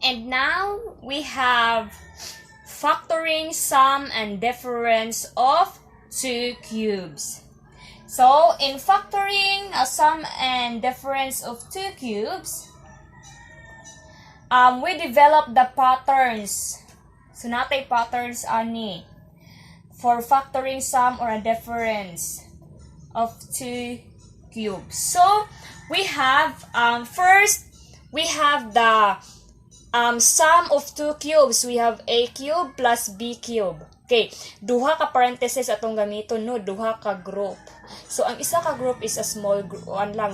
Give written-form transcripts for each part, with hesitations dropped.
And now we have factoring sum and difference of two cubes. So in factoring a sum and difference of two cubes, we develop the patterns. So natay patterns ani for factoring sum or a difference of two cubes. So we have first we have the sum of two cubes. We have a cube plus b cube. Okay, duha ka parentheses atong gamiton no, duha ka group. So ang isa ka group is a small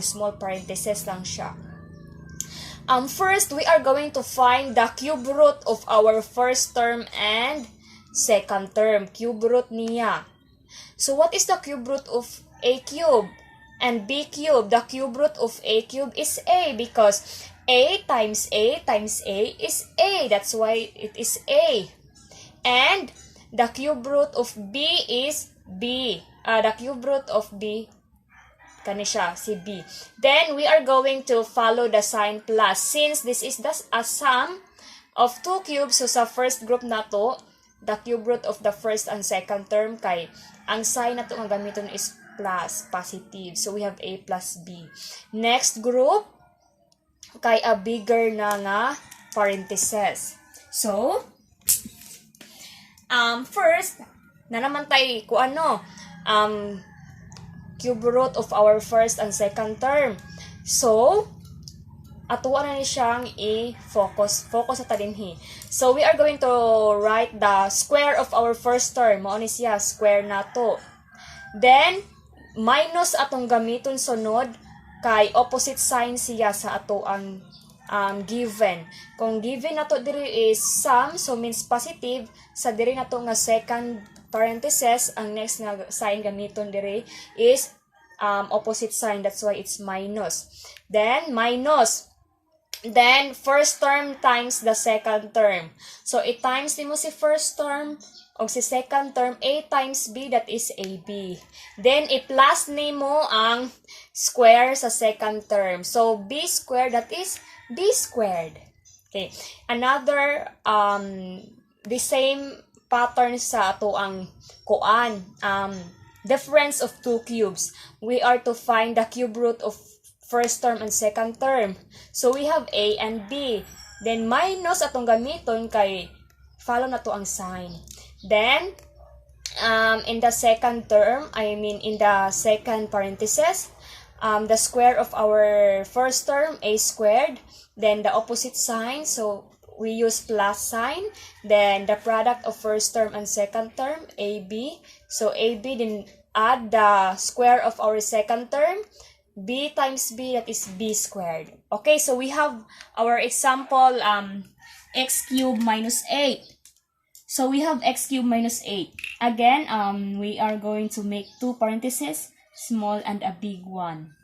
small parentheses lang siya. First, we are going to find the cube root of our first term and second term. Cube root niya. So what is the cube root of a cube and b cube? The cube root of a cube is a because a times a times a is a. That's why it is a. And the cube root of b is b. The cube root of b, kani siya, si b. Then, we are going to follow the sign plus. Since this is a sum of two cubes, so sa first group na to, the cube root of the first and second term, kay ang sign na to ang gamiton is plus, positive. So, we have a plus b. Next group, kay a bigger na nga parentheses. So, first, na naman tayo kung ano, cube root of our first and second term. So, atuwa na ni siyang i-focus. Focus sa talinhi. So, we are going to write the square of our first term. Mao ni siya, square na to. Then, minus atong gamiton sunod, kay opposite sign siya sa ato ang given. Kung given na to diri is sum, so means positive, sa diri na to nga second parentheses, ang next nga sign gamiton diri is opposite sign. That's why it's minus. Then, minus. Then, first term times the second term. So, i-times nimo si first term o si second term, a times b, that is ab. Then, i-plus nimo ang square sa second term. So, b squared, that is b squared. Okay. Another, the same pattern sa ato ang kuan, difference of two cubes. We are to find the cube root of first term and second term. So, we have a and b. Then, minus atong gamiton kay follow na to ang sign. Then, in the second term, in the second parenthesis, the square of our first term, a squared. Then, the opposite sign, so we use plus sign. Then, the product of first term and second term, AB. So, AB, then add the square of our second term. B times B, that is B squared. Okay, so we have our example, x cubed minus 8. So, we have x cubed minus 8. Again, we are going to make two parentheses, small and a big one.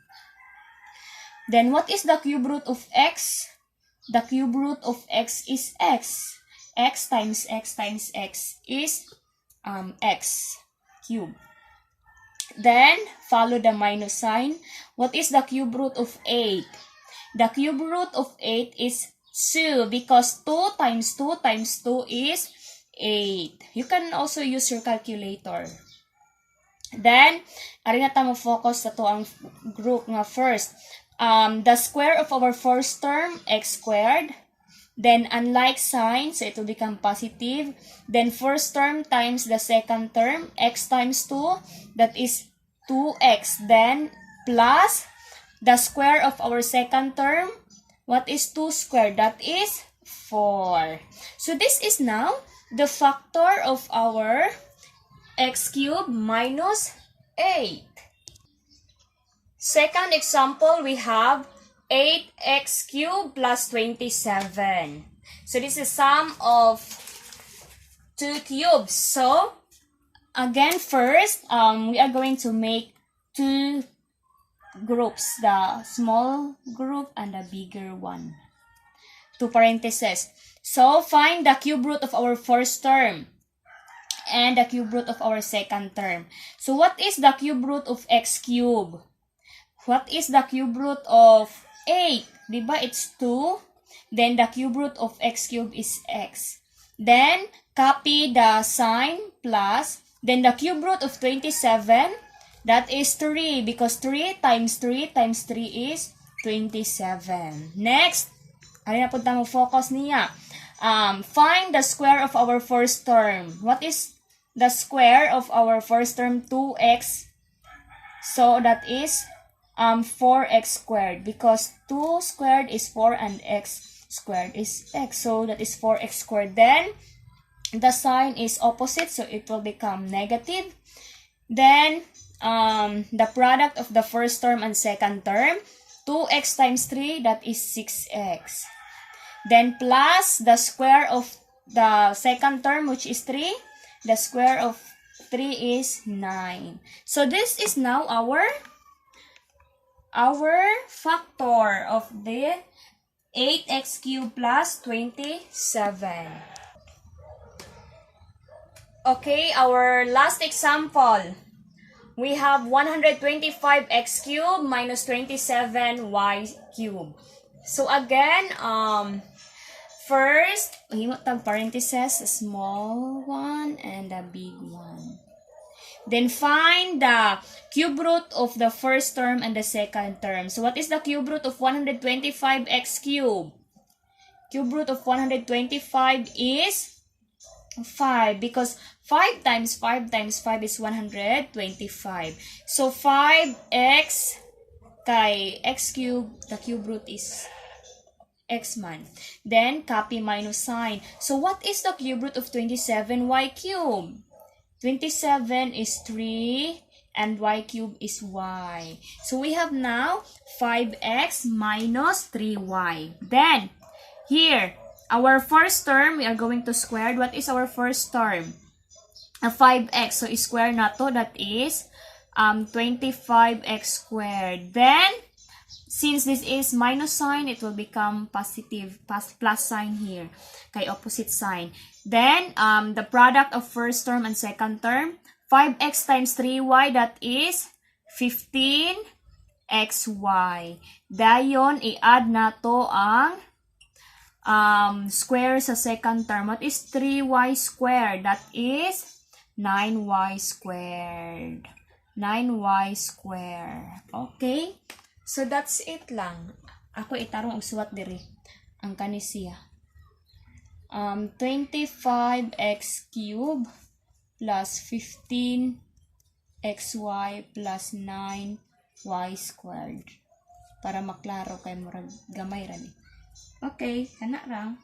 Then, what is the cube root of x? The cube root of x is x. X times x times x is x cubed. Then, follow the minus sign. What is the cube root of 8? The cube root of 8 is 2 because 2 times 2 times 2 is 8. You can also use your calculator. Then, ari na ta mo focus sa to ang group nga first. The square of our first term, x squared. Then, unlike sign, so it will become positive. Then, first term times the second term, x times 2, that is 2x. Then, plus the square of our second term, what is 2 squared? That is 4. So, this is now the factor of our x cubed minus 8. Second example, we have 8x cubed plus 27. So, this is sum of two cubes. So, again, first, we are going to make two groups, the small group and the bigger one. Two parentheses. So, find the cube root of our first term and the cube root of our second term. So, what is the cube root of x cubed? What is the cube root of 8? Diba? It's 2. Then the cube root of x cubed is x. Then copy the sign plus. Then the cube root of 27, that is 3 because 3 times 3 times 3 is 27. Next, ano na punta mo focus niya? Find the square of our first term. What is the square of our first term? 2x. So that is 4x squared because 2 squared is 4 and x squared is x. So that is 4x squared. Then the sign is opposite, so it will become negative. Then the product of the first term and second term, 2x times 3, that is 6x. Then plus the square of the second term, which is 3. The square of 3 is 9. So this is now our factor of the 8x cubed plus 27. Okay, our last example. We have 125x cubed minus 27y cubed. So again, first, tag parentheses, a small one and a big one. Then find the cube root of the first term and the second term. So what is the cube root of 125x cubed? Cube root of 125 is 5 because 5 times 5 times 5 is 125. So 5x kay x cubed, the cube root is x man. Then copy minus sign. So what is the cube root of 27y cubed? 27 is 3 and y cubed is y. So we have now 5x minus 3y. Then here, our first term, we are going to square. What is our first term? 5x. So square na to, that is 25x squared. Then, since this is minus sign, it will become positive, plus sign here. Kay opposite sign. Then, the product of first term and second term, 5x times 3y, that is 15xy. Dayon, i-add na to ang square sa second term. What is 3y squared? That is 9y squared. 9y squared. Okay? So, that's it lang. Ako itarong og suwat diri. Ang kanisiya. 25x cubed plus 15xy plus 9y squared. Para maklaro kay murag gamay ra ni. Okay, kana ra.